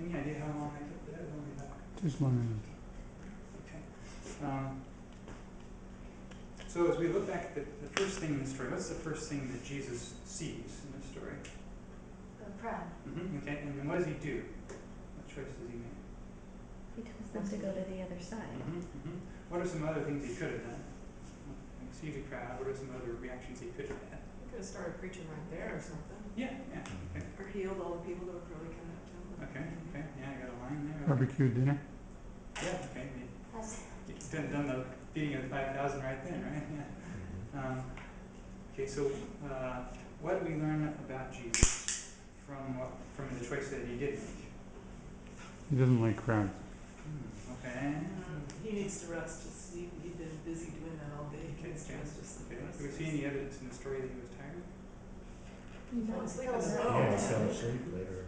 Any idea how long they kept that? Long enough. Just long enough. Okay. So as we look back at the first thing in the story, what's the first thing that Jesus sees in the story? The crowd. Okay, and then what does he do? What choice does he make? He tells them to go to the other side. What are some other things he could have done? He sees a crowd. What are some other reactions he could have had? He could have started preaching right there or something. Yeah, yeah, okay. Or healed all the people that were probably coming up to him. Okay, yeah, I got a line there. Barbecue dinner. Yeah, okay. That's You've done the feeding of the 5,000 right then, right? Yeah. Okay, so what do we learn about Jesus from the choice that he did make? He doesn't like crowds. Okay. He needs to rest. He'd been busy doing that all day. He needs to rest. Okay. Do we see any evidence in the story that he was tired? He fell asleep in the Yeah, boat. Yeah, he fell asleep later.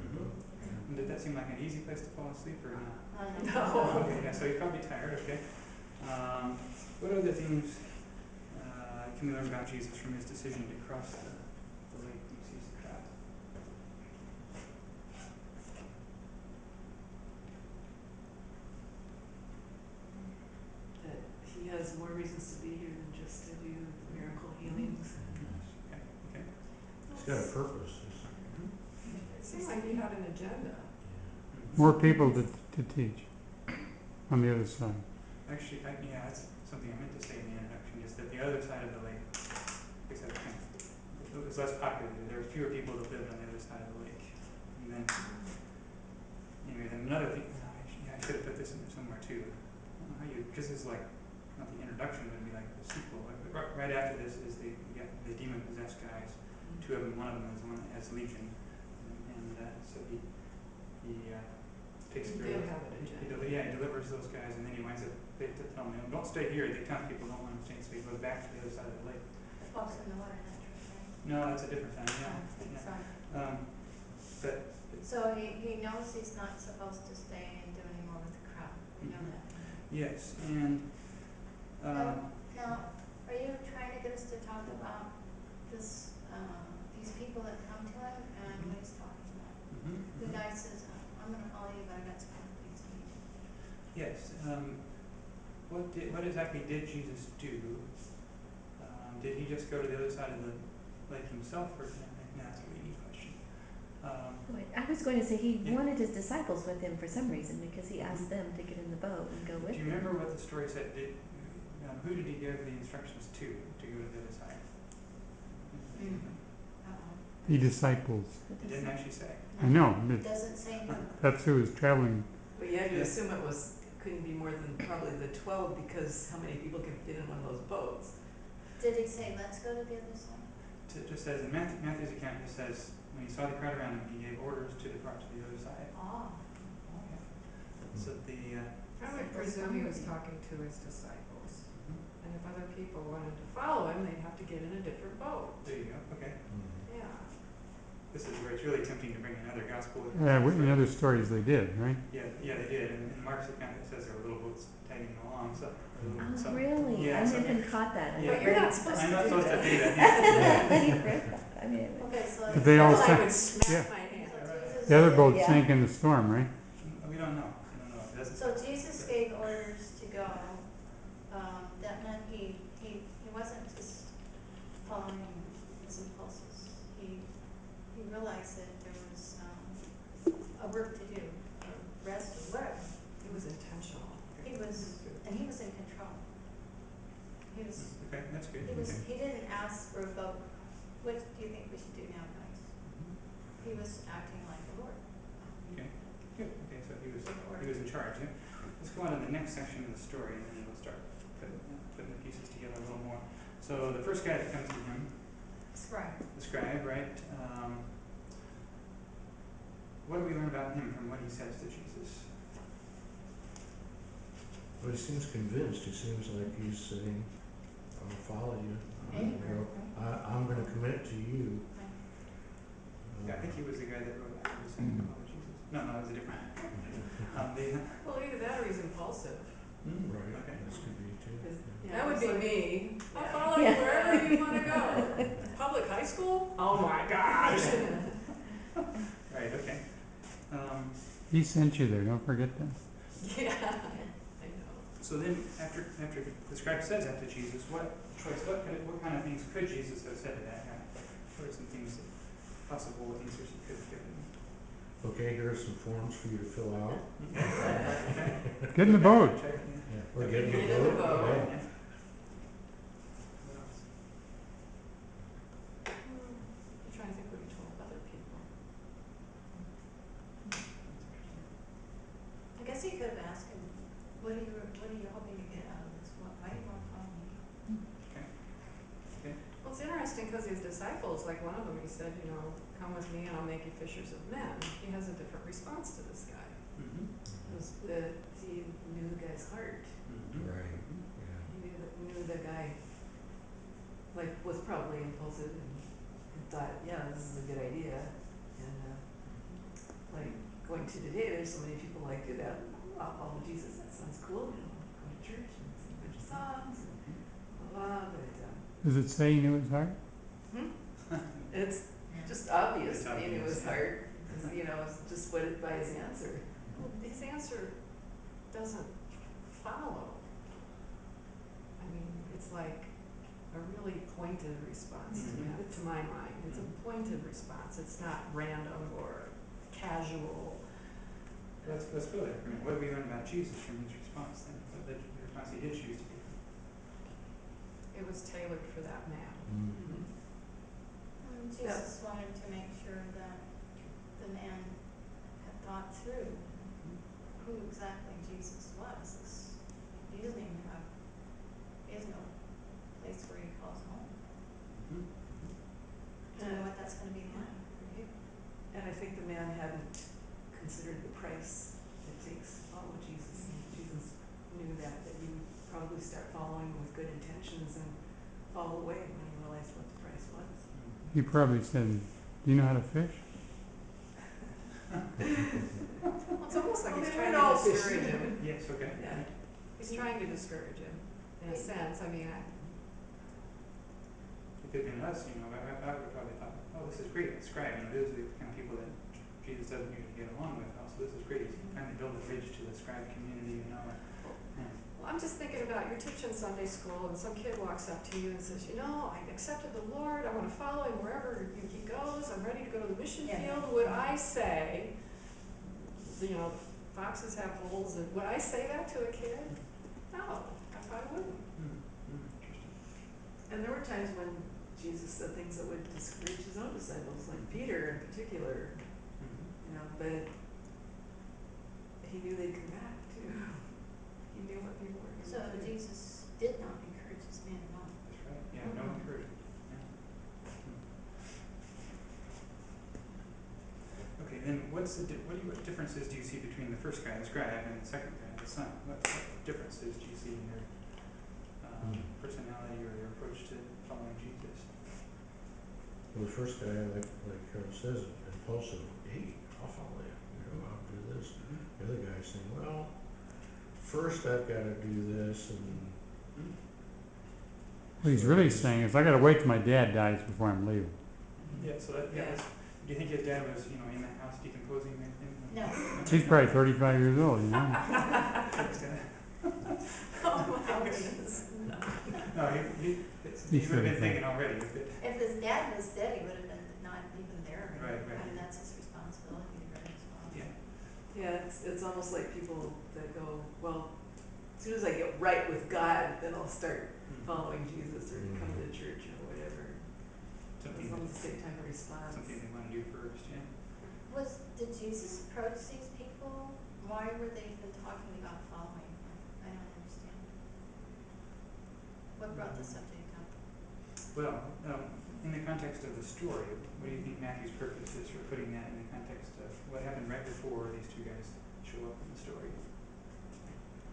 And did that seem like an easy place to fall asleep or not? No. Okay, yeah, so you're probably tired, okay. What other things can we learn about Jesus from his decision to cross the lake when he sees the crowd? That he has more reasons to be here than just to do miracle healings. Okay. He's got a purpose. It seemed like he had an agenda. More people to teach on the other side. Actually, yeah, that's something I meant to say in the introduction, is that the other side of the lake, it was less populated. There were fewer people that lived on the other side of the lake. And then, anyway, then another thing, I should have put this in there somewhere too. I don't know how because this is like, not the introduction, but it'd be like the sequel. Right after this is the demon-possessed guys. Two of them, one of them is the one that has legion. And so he takes He care did of have an agenda. he delivers those guys, and then he winds up, they tell him, don't stay here. The town people don't want him staying, so he goes back to the other side of the lake. walks in the water, that's right. No, that's a different time, yeah. Sorry. But So he knows he's not supposed to stay and do any more with the crowd. We know that. yes, and Now, are you trying to get us to talk about this, these people that come to him and what he's talking about? The guy says, I'm going to follow you, but I got some other things to do. yes, what exactly did Jesus do? Did he just go to the other side of the lake himself, or that's a leading question. I was going to say he Yeah. wanted his disciples with him for some reason because he asked them to get in the boat and go with Do him. you remember what the story said? Who did he give the instructions to go to the other side? The disciples. It didn't actually say. I know. It doesn't say who. That's who was traveling. But you had to assume couldn't be more than probably the 12 because how many people can fit in one of those boats? Did he say, let's go to the other side? It just says in Matthew's account, it says when he saw the crowd around him, he gave orders to depart to the other side. Oh. So I would presume he was talking to his disciples. And if other people wanted to follow him, they'd have to get in a different boat. there you go. Okay. Yeah. This is where it's really tempting to bring another gospel. In other stories they did, right? Yeah, they did. And in Mark's account, it says there were little boats tagging along. So. Oh, really? Yeah, I so- haven't caught that. Yeah. But you're not supposed I'm to not do supposed that. to do that. Yeah. You've read that. I mean, Okay, so But they all I sank. would smack Yeah. my hand. Jesus The other boat Yeah. sank in the storm, right? We don't know. It doesn't. So Jesus gave orders to go. That meant he wasn't just following his impulses. He realized that there was a work to do, or rest, or whatever. It was intentional. He was in control. Okay, that's good. He didn't ask for a vote. What do you think we should do now, guys? He was acting like the Lord. Okay, good. Okay, so he was in charge. Yeah? Let's go on to the next section of the story, and then we'll start putting the pieces together a little more. So the first guy that comes to him, the scribe, right? What do we learn about him from what he says to Jesus? Well, he seems convinced. He seems like he's saying, I'll follow you. I'm going to commit to you. Yeah, I think he was the guy that wrote the saying about Jesus. No, it was a different. Well, either that or he's impulsive. Right. Okay. This could be too. Yeah, That would it's be like- me. I'll Yeah. follow you wherever you want to go. Public high school? Oh my gosh. Right. Okay. He sent you there, don't forget that. Yeah, I know. So then, after the scribe says that to Jesus, what kind of things could Jesus have said to that guy? What are some things, possible answers he could have given? Okay, here are some forms for you to fill out. Okay. Get in the boat. Check, Yeah, we're Okay. getting Get a in the vote, vote. okay. yeah. What else? I'm trying to think what he told other people. That's interesting. I guess he could have asked him, what are you hoping to get out of this? Why do you want to follow me? Well, it's interesting because his disciples, like one of them, he said, you know, come with me and I'll make you fishers of men. He has a different response to this guy. Mm-hmm. He knew the guy's heart. Mm-hmm. Right, yeah. He knew the guy, like, was probably impulsive and thought, yeah, this is a good idea. And, like, going to today, there's so many people like do that. Ooh, I'll follow Jesus, that sounds cool, you know, go to church and sing a bunch of songs and blah, blah, but, Does it say he knew his heart? it's just obvious It's that he knew obvious, his yeah. heart, 'cause, you know, it's just what it, by his answer. Well, his answer doesn't follow. I mean, it's like a really pointed response Mhm. to my mind. It's a pointed response. It's not random or casual. Let's go there. I mean, what do we learn about Jesus from his response then? The response he did choose to give. It was tailored for that man. Mm. Jesus wanted to make sure that the man had thought through who exactly Jesus was. He doesn't even have, he has no place where he calls home. Mm-hmm. To know what that's gonna be like. And I think the man hadn't considered the price it takes to follow Jesus. And Jesus knew that you would probably start following with good intentions and fall away when you realized what the price was. He probably said, do you know how to fish? Well, it's almost like Well, he's they trying were all to discourage fishing. him. Yes, okay. Yeah. He's trying to discourage him, in a sense. I mean, It could have been us, you know, I would probably thought, oh, this is great, it's scribe, you know, those are the kind of people that Jesus doesn't usually get along with. Also, this is great, he's finally built a bridge to the scribe community, you know. Yeah. well, I'm just thinking about you're teaching Sunday school and some kid walks up to you and says, you know, I accepted the Lord, I want to follow him wherever he goes, I'm ready to go to the mission Yeah. field. Would I say, you know, foxes have holes, and would I say that to a kid? No, I probably wouldn't. Interesting. And there were times when Jesus said things that would discourage his own disciples, like Peter in particular, Mm-hmm. you know, but he knew they'd come back too. He knew what people were So going to do. Jesus did not encourage this man at all. That's right, yeah, no encouragement, yeah. Okay, then what differences do you see between the first guy, the scribe, and the second guy, the son? What differences do you see in their personality or their approach to following Jesus? Well, the first guy, like Carol says, impulsive, hey, I'll follow you, I'll do this. The other guy's saying, well, first I've gotta do this and. What he's really saying is, I gotta wait till my dad dies before I'm leaving. Yeah, so that, Yeah. do you think his dad was, you know, in that house decomposing or anything? No. He's probably 35 years old, you know? Oh my goodness. No, he He's would have been 35. thinking already, if it, If his dad was dead, he would have been not even there. Right, right. I mean, that's his responsibility, right, as well. yeah. Yeah, it's almost like people that go, well, as soon as I get right with God, then I'll start following Jesus or come to church or whatever. Something, It's almost the same type of response. something they want to do first, yeah. Did Jesus approach these people? Why were they even talking about following him? I don't understand. What brought the subject up? Well, in the context of the story, what do you think Matthew's purpose is for putting that in the context of what happened right before these two guys show up in the story?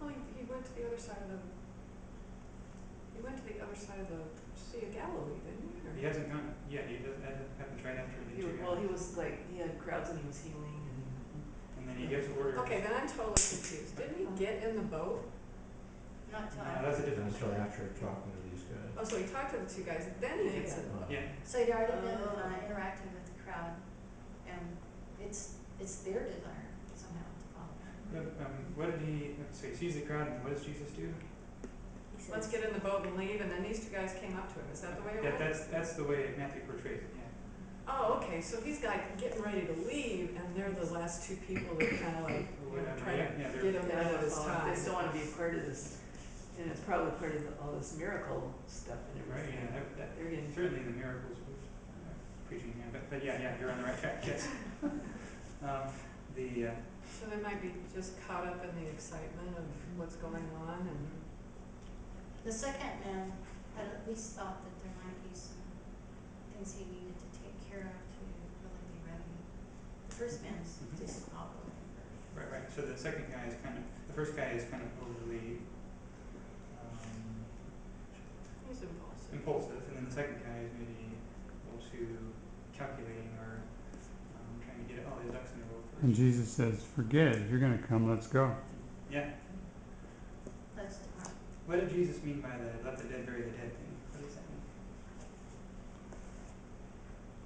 Well, he went to the other side of the, Sea of Galilee, didn't he? Or- He hasn't gone, yeah, that happens right after the two guys. Well, he was like, he had crowds and he was healing And then he gives orders. Okay, then I'm totally confused. Didn't he get in the boat? Not till No, after. that's a different Until story. after talking to these guys. Oh, so he talked to the two guys, then he gets in the boat. Yeah, So he'd already been Oh. interacting with the crowd, and it's their desire somehow what did he, so he sees the crowd, and what does Jesus do? He Let's says, get in the boat and leave, and then these two guys came up to him, is that the way it Yeah, went? that's the way Matthew portrays it, yeah. Oh, okay, so he's like getting ready to leave, and they're the last two people that kinda like, you know, Whatever, try to yeah, get they're, him out of his time. They still wanna be a part of this, and it's probably part of all this miracle stuff and right, everything. yeah, that, They're getting, certainly the miracles was preaching, yeah, but yeah, you're on the right track, yes. So they might be just caught up in the excitement of what's going on, and The second man had at least thought that there might be some things he needed to take care of to really be ready. The first man's Mhm. just following. right, so the second guy is kind of, the first guy is kind of overly, he's impulsive. impulsive, and then the second guy is maybe a little too calculating or, trying to get all his ducks in a row first. And Jesus says, forget it, if you're gonna come, let's go. Yeah, Let's depart. what did Jesus mean by the let the dead bury the dead thing? What does that mean?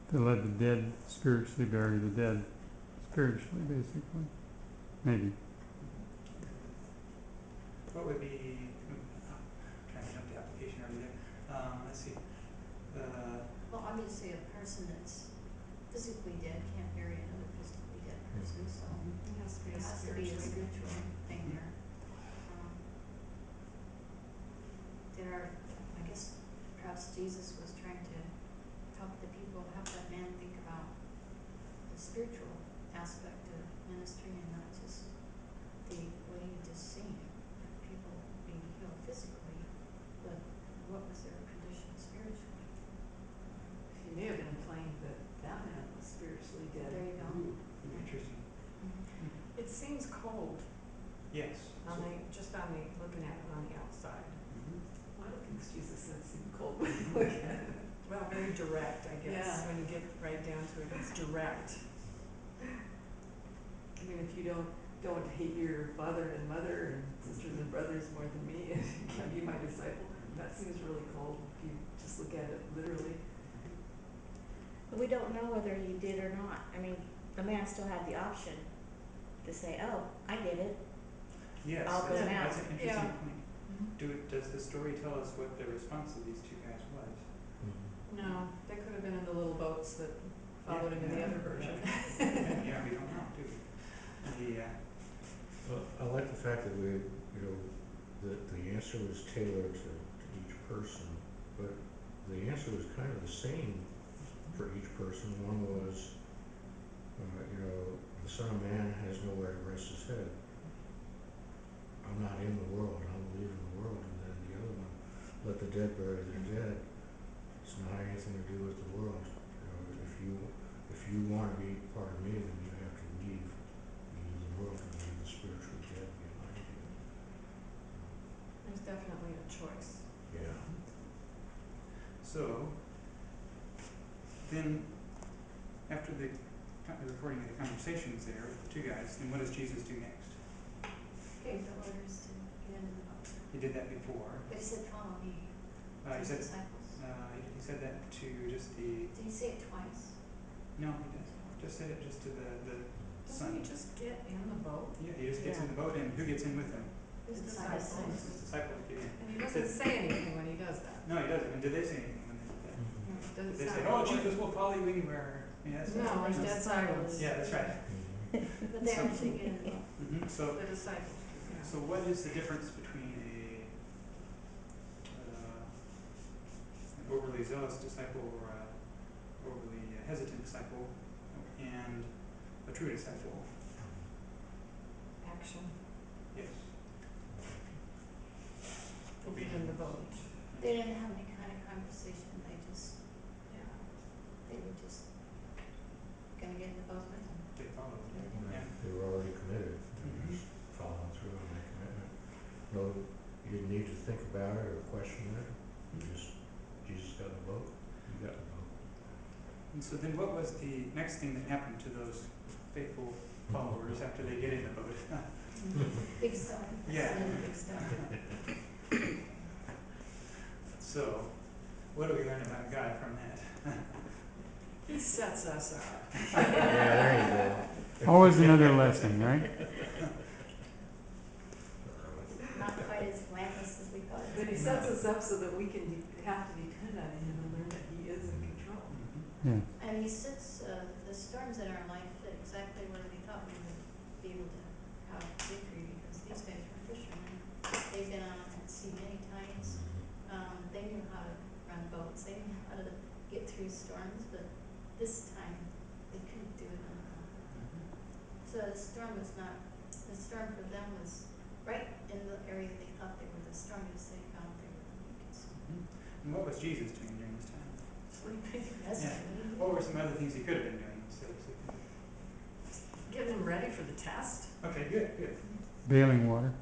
To let the dead spiritually bury the dead, spiritually, basically. Maybe. What would be, trying to jump the application already there, let's see, Well, obviously a person that's physically dead can't bury another physically dead person, so It has to be it a has to be a spiritually. spiritual thing there. There are, I guess perhaps Jesus was trying to help the people, help that man think about the spiritual aspect of ministry and not just what he had just seen, people being healed physically, but what was their condition spiritually. he may have been implying that that man was spiritually dead. There you go. ooh, interesting. It seems cold Yes. on the, just on the, looking at it on the outside. Mhm. A lot of things Jesus said seem cold when you look at it. Well, very direct, I guess, Yeah. when you get right down to it, it's direct. I mean, if you don't hate your father and mother and sisters and brothers more than me, you can't be my disciple. That seems really cold if you just look at it literally. but we don't know whether he did or not. I mean, the man still had the option to say, oh, I get it. Yes, I'll go now. that's an interesting Yeah. point. Mm-hmm. Does the story tell us what the response of these two guys was? No, they could have been in the little boats that followed him in the Yeah, other version. Yeah, we don't know, do we? Well, I like the fact that we, you know, the answer was tailored to each person, but the answer was kind of the same for each person. One was, you know, the Son of Man has nowhere to rest his head. I'm not in the world, I'm leaving the world. And then the other one, let the dead bury their dead. It's not anything to do with the world. You know, if you want to be part of me, then you have to leave the world and leave the spiritual dead behind you. There's definitely a choice. Yeah. So, then, after the recording of the conversations there with the two guys, then what does Jesus do next? Gave the orders to get into the boat. He did that before. But he said, follow me, to He his said, disciples. he said that to just the, Did he say it twice? no, he didn't. Just said it just to the Doesn't he son. just get in the boat? Yeah, he just gets Yeah. in the boat, and who gets in with him? His His disciples. His disciples get in. And he doesn't say anything when he does that. No, he doesn't. And did they say anything when they did that? No. Did Doesn't they sound say, "Oh, like- Jesus will follow you anywhere"? Yeah, that's No, right. it's dead silence. Yeah, that's right. But they actually get in the boat. So, The disciples do, yeah. so what is the difference between an overly zealous disciple or a overly hesitant disciple and a true disciple? Action, Yes. get in the boat. They didn't have any kind of conversation, they were just gonna get in the boat with him. They followed. Mhm. Yeah. They were already committed. They were Mhm. just following through on that commitment. No, you didn't need to think about it or question it. Jesus got in the boat. You got in the boat. And so then what was the next thing that happened to those faithful followers after they get in the boat? Big stone. Yeah. Big stone. So, what do we learn about God from that? He sets us up. Yeah, there you go. Always another lesson, right? sets us up so that we can have to depend on him and learn that he is in control. Yeah. And he sits the storms in our life exactly where we thought we would be able to have victory, because these guys were fishermen. They've been out at sea many times. They knew how to run boats. They knew how to get through storms, but this time they couldn't do it on their own. So the storm for them was right in the area they thought they were the strongest. They found they were the weakest. And what was Jesus doing during this time? Sleeping. That's Yeah. What were some other things he could have been doing instead of sleeping? Getting them ready for the test. Okay, good, good. Bailing water.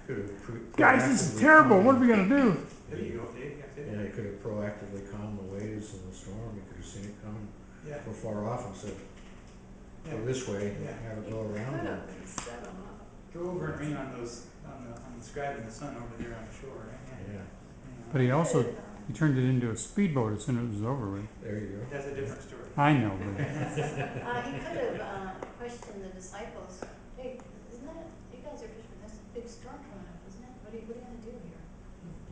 Could have Guys, this is terrible. What are we gonna do? There you go, Dave. Yeah, say Yeah, that. he could have proactively calmed the waves in the storm. He could have seen it coming Yeah. from far off and said, Yeah. go this way, Yeah. have it He go could around have them. been set them up. Go over and rain on those on the scribe and the sun over there on the shore, right? Yeah, Yeah. But he also Could've, he turned it into a speedboat as soon as it was over with. there you go. That's a different story. I know, but he could have questioned the disciples. Hey, isn't that you guys are fishing? There's a big storm coming up, isn't it? What are you gonna do here?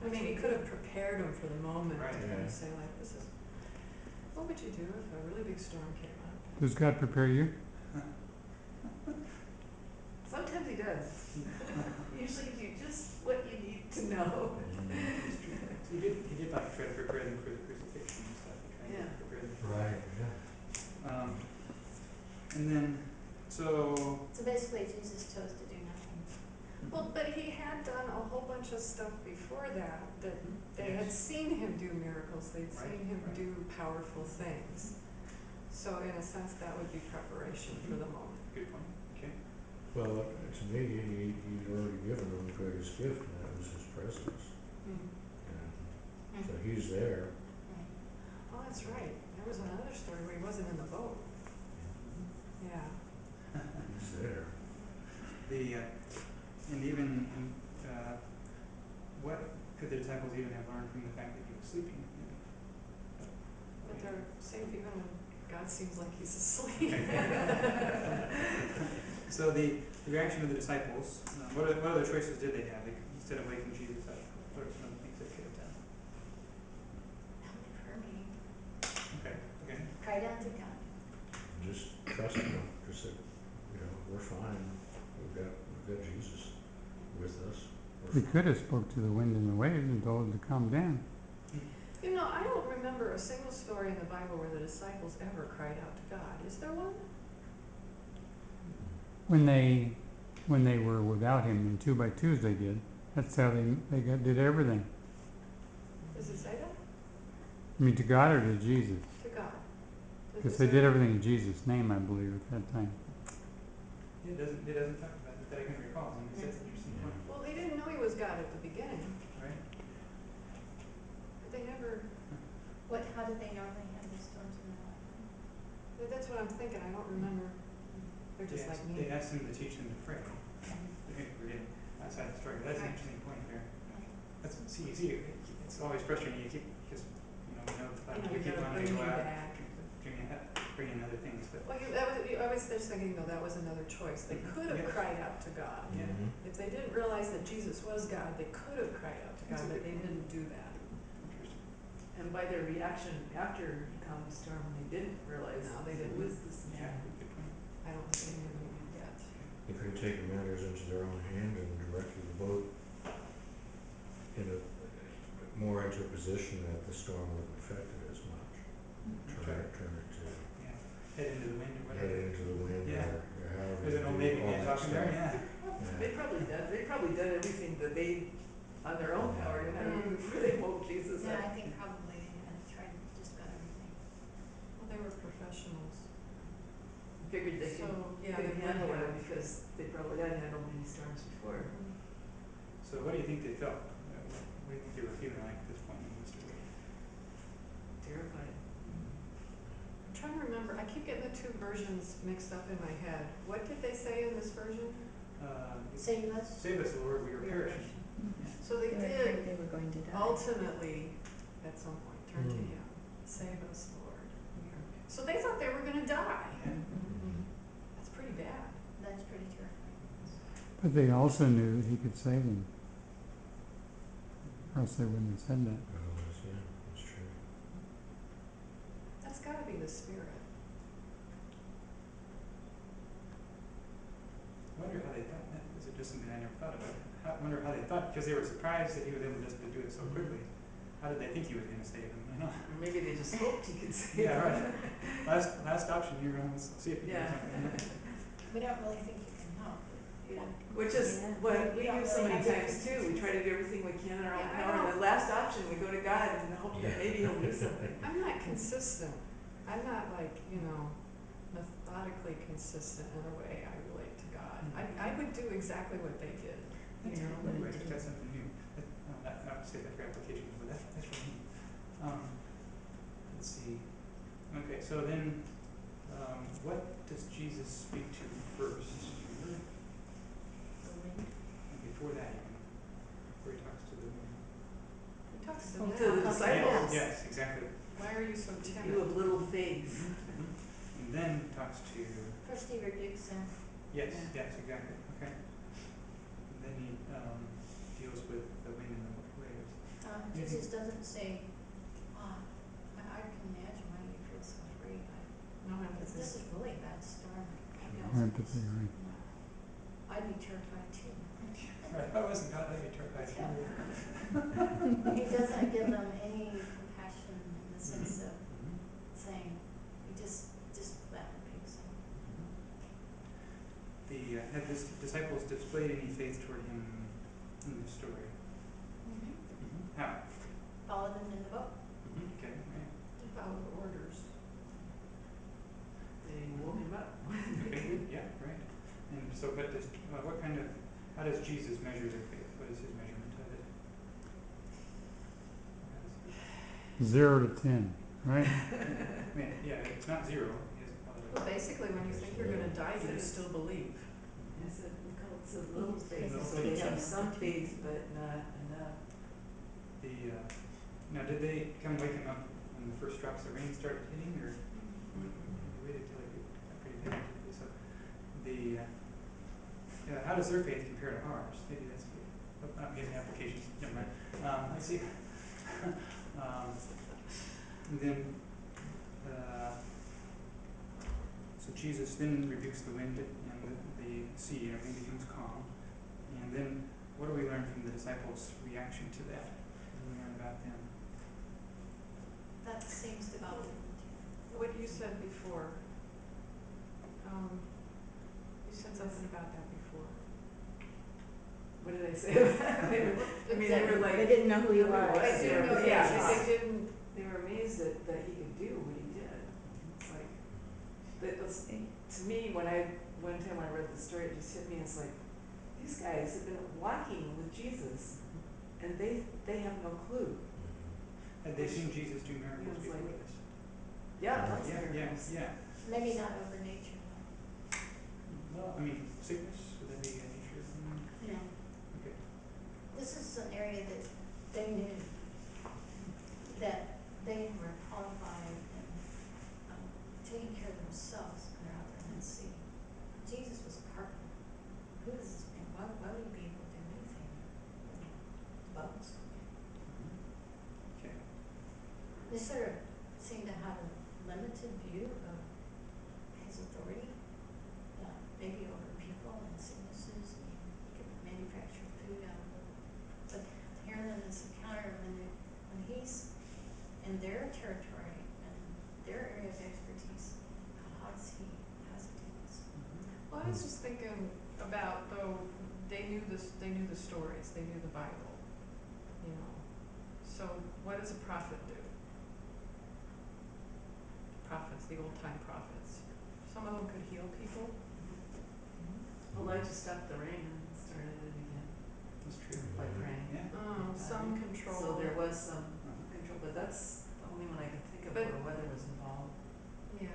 I mean, he could have prepared them for the moment Right. to kind Yeah. of say like, this is, what would you do if a really big storm came up? does God prepare you? Sometimes he does. Usually gives you just what you need to know. It's true. So he did like try to prepare them for the crucifixion and stuff. He tried Yeah. to prepare them. Right, yeah. And then, so So basically, Jesus chose to do nothing. Well, but he had done a whole bunch of stuff before that, that they had Yes. seen him do miracles, they'd Right, seen him right. do powerful things. So in a sense, that would be preparation for the moment. good point. Okay. Well, to me, he'd already given them the greatest gift, and that was his presence. Yeah. So he's there. Right. Oh, that's right, there was another story where he wasn't in the boat. Yeah. He's there. And even what could the disciples even have learned from the fact that he was sleeping? But they're safe even when God seems like he's asleep. So the reaction of the disciples, what other choices did they have? Instead of waking Jesus up, what are some of the things they could have done? For me, Okay, okay. cried out to God. Just trust him. Just say, we're fine. We've got Jesus with us. He could have spoke to the wind and the waves and told it to calm down. You know, I don't remember a single story in the Bible where the disciples ever cried out to God. Is there one? When they were without him in 2 by 2s, they did. That's how they did everything. Does it say that? I mean, to God or to Jesus? To God. Does Because it they say did that? everything in Jesus' name, I believe, at that time. It doesn't talk about it that I can recall. And that's an interesting point, Well, they didn't know he was God at the beginning, right? but they never, How did they normally have these storms in their life? that's what I'm thinking, I don't remember. They're just like They me. asked him to teach them to pray. We're getting outside the story, but that's an Right. interesting point there. You see, it's always frustrating. You keep because we know the fact we You keep gotta wanting to bring go him out, back. bring in other things, but Well, I was just thinking though, that was another choice. They could have Yeah. cried out to God. Yeah. If they didn't realize that Jesus was God, they could have cried out to That's God, a but good they point. didn't do that. interesting. And by their reaction after he calmed the storm, they didn't realize No, they it didn't. was this Yeah, man. good point. I don't think they knew yet. They could have taken matters into their own hand and directed the boat more into a position that the storm wouldn't affect it as much. Turn it to Yeah, head into the wind or whatever. head into the wind Yeah. or however There's you an old do Navy all man that talking there. stuff. Yeah. They probably done everything that they, on their own power, knew how to do before they woke Jesus Yeah, I up. think probably they had tried just about everything. Well, they were professionals. Figured they So, yeah, could they handle would it have. because they probably had handled many storms before. So what do you think they felt? What do you think they were feeling like at this point in the story? Terrified. I'm trying to remember, I keep getting the two versions mixed up in my head. What did they say in this version? Save us. Save us, Lord, we are We are perishing. So they They were did afraid they were going to die. ultimately, at some point, turn to Mm. him. Save us, Lord. We are. So they thought they were gonna die. Yeah. Mm-hmm. That's pretty bad. That's pretty terrifying. But they also knew that he could save them, or else they wouldn't have said that. Otherwise, yeah, that's true. That's gotta be the spirit. I wonder how they thought that, is it just something I never thought about? I wonder how they thought, because they were surprised that he was able just to do it so quickly. How did they think he was gonna save them, you know? Or maybe they just hoped he could save Yeah, them. right. Last option, you're gonna see if you can Yeah. do something. We don't really think you can help, you know. Which is Yeah. what we We don't do so really many have times too, we differences. try to do everything we can in our own Yeah, I power, and don't- the last option, we go to God and hope that Yeah. maybe he'll do something. I'm not consistent. I'm not like, you know, methodically consistent in the way I relate to God. I would do exactly what they did, you That's know. cool. Anyway, just that's something new. I would say that for applications, but that's really neat. Let's see. Okay, so then, what does Jesus speak to first? And before that even, before he talks to the woman. He talks to To them. the disciples. Yes, exactly. Why are you so You timid? have little faith. And then he talks to, First he rebukes them. yes, Yeah. yes, exactly, okay. And then he, deals with the wind and the waves. Jesus doesn't say, I can imagine why you feel so afraid. No This empathy. is really a bad storm. Empathy, right. I'd be terrified too. Right, I wasn't God, I'd be terrified too. He doesn't give them any compassion in the sense of saying, you just let him rebukes them. Had the disciples displayed any faith toward him in this story? How? Followed him in the boat. Okay, right. They follow the orders. They woke him up. Okay, good, yeah, right. And so, but does, what kind of, how does Jesus measure their faith? What is his measurement of it? How does 0 to 10, right? I mean, yeah, it's not 0. He has a lot Well, of. basically, when you think you're gonna die, do you still believe? It's a, we call it a little faith, Little so they faith. have some faith, but not enough. Now, did they come wake him up when the first drops of rain started hitting, or they waited till it got pretty bad? So, how does their faith compare to ours? Maybe that's good. Oh, I'm getting applications. Never mind. Let's see. And then, so Jesus then rebukes the wind and the sea, and everything becomes calm. And then, what do we learn from the disciples' reaction to that? What do we learn about them? That seems to be. What you said before, you said something about that before. What did I say? They were like. They didn't know who he was. They didn't know, Yeah, they didn't, they were amazed that he could do what he did. It's like, that was, to me, one time when I read the story, it just hit me, it's like, these guys have been walking with Jesus, and they have no clue. Had they seen Jesus do miracles It was before like- this? Yeah, lots of Yeah, miracles. yeah. Maybe not over nature. Well, I mean, sickness, would that be a nature thing? No. Okay. This is an area that they knew, that they were qualified and taking care of themselves when they're out there in the sea. Jesus was a carpenter. Who is this man? Why would he be able to do anything? The boats. Okay. They sort of seem to have a limited view of his authority, maybe over people and sicknesses, and he could manufacture food out of it. But here in this encounter, when he's in their territory and their area of expertise, how does he do this? well, I was just thinking about, though, they knew the stories, they knew the Bible, you know. So what does a prophet do? Prophets, the old time prophets. Some of them could heal people. Elijah stopped the rain and started it again That's true. by praying. Yeah. Some control. So there was some control, but that's the only one I can think of But- where weather was involved. Yeah.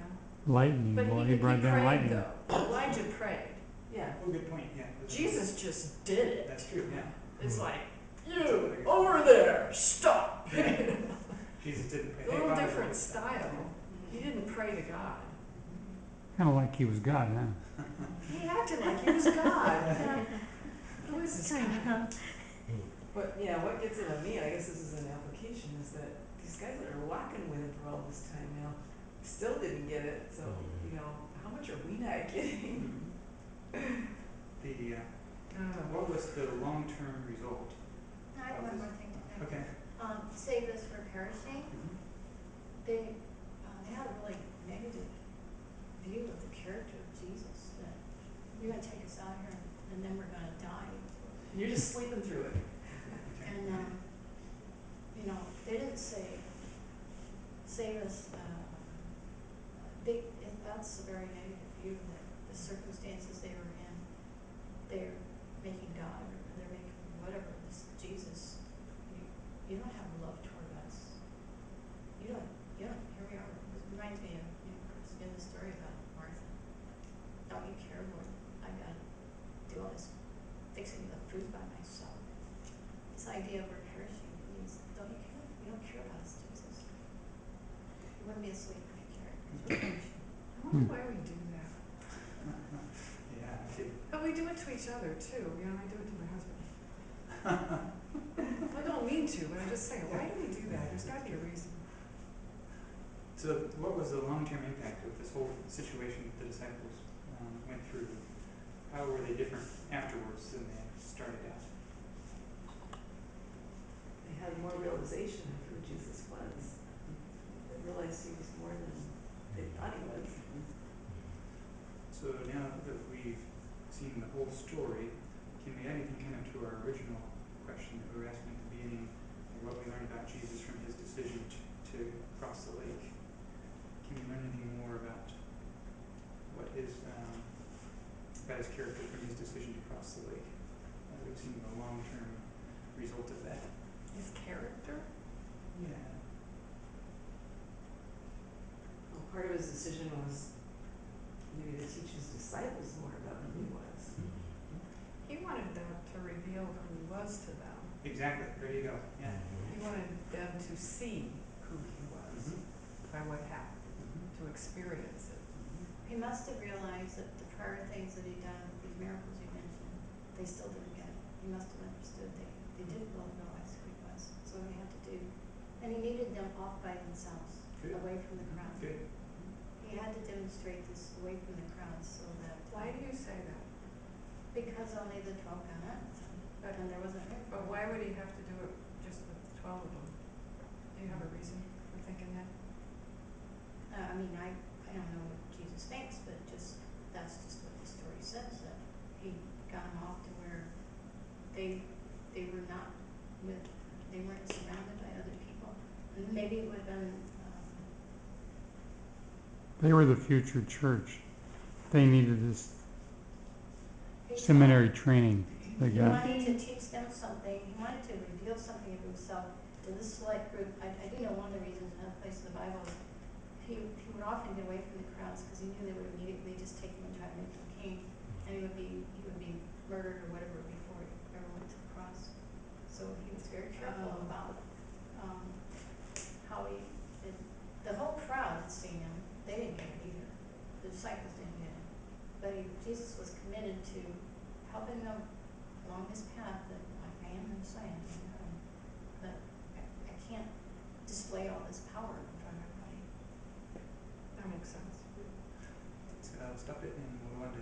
Lightning, But boy, he he brought down prayed lightning. though. Elijah prayed. Yeah. Oh, good point, yeah. Jesus just did it. That's true, yeah. It's like, you over there, stop. Yeah. Jesus didn't pray. A Hey, little Father, different stop. style. He didn't pray to God. Kind of like he was God, huh? He acted like he was God. Who is this I guy? know. But yeah, what gets into me, I guess this is an application, is that these guys that are walking with him for all this time now still didn't get it. So, you know, how much are we not getting? The, Oh. what was the long-term result? I have one more thing to say. Okay. Save us for perishing, Mhm. they had a really negative view of the character of Jesus, that you're gonna take us out here and then we're gonna die. You're just sleeping through it. Okay. And, you know, they didn't say, save us, that's a very negative view, that the circumstances they were in, they're making God, or they're making whatever, this Jesus, you don't have love toward us. You don't, here we are, this reminds me of, in the story about Martha. Don't you care, Lord, I gotta do all this fixing the food by myself. This idea of we're perishing means, don't you care? You don't care about us, Jesus. You wouldn't be asleep if you cared, because we're perishing. I wonder why we do that. Yeah, I see. But we do it to each other too, you know, I do it to my husband. I don't mean to, but I'm just saying, why do we do that? There's gotta be a reason. So what was the long-term impact of this whole situation that the disciples went through? How were they different afterwards than they started out? They had more realization of who Jesus was. They realized he was more than they thought he was. So now that we've seen the whole story, can we add anything kind of to our original question that we were asking at the beginning, what we learned about Jesus from his decision to cross the lake? Can we learn anything more about what about his character from his decision to cross the lake? We've seen the long-term result of that. His character? Yeah. Well, part of his decision was maybe to teach his disciples more about who he was. He wanted them to reveal who he was to them. Exactly. There you go. Yeah. He wanted them to see who he was by what happened, to experience it. He must have realized that the prior things that he'd done, these miracles you mentioned, they still didn't get it. He must have understood they didn't really realize who he was. So he had to do, and he needed them off by themselves, Good. away from the crowd. Good. He had to demonstrate this away from the crowd so that. Why do you say that? Because only the 12 got it, and there wasn't room for But them. why would he have to do it just with 12 of them? Do you have a reason for thinking that? I mean, I don't know what Jesus thinks, but that's just what the story says, that he'd gotten off to where they were not they weren't surrounded by other people. And maybe it would have been, They were the future church. They needed this he seminary training they He got. wanted to teach them something, he wanted to reveal something of himself to this select group. I do know one of the reasons in another place in the Bible is he would often get away from the crowds because he knew they would immediately just take him and try to make him king, and he would be murdered or whatever before he ever went to the cross. So he was very careful about how the whole crowd had seen him. They didn't get it either. The disciples didn't get it. But Jesus was committed to helping them along his path, that I am the Messiah, but I can't display all this power in front of everybody. That makes sense. Let's stop it and move on to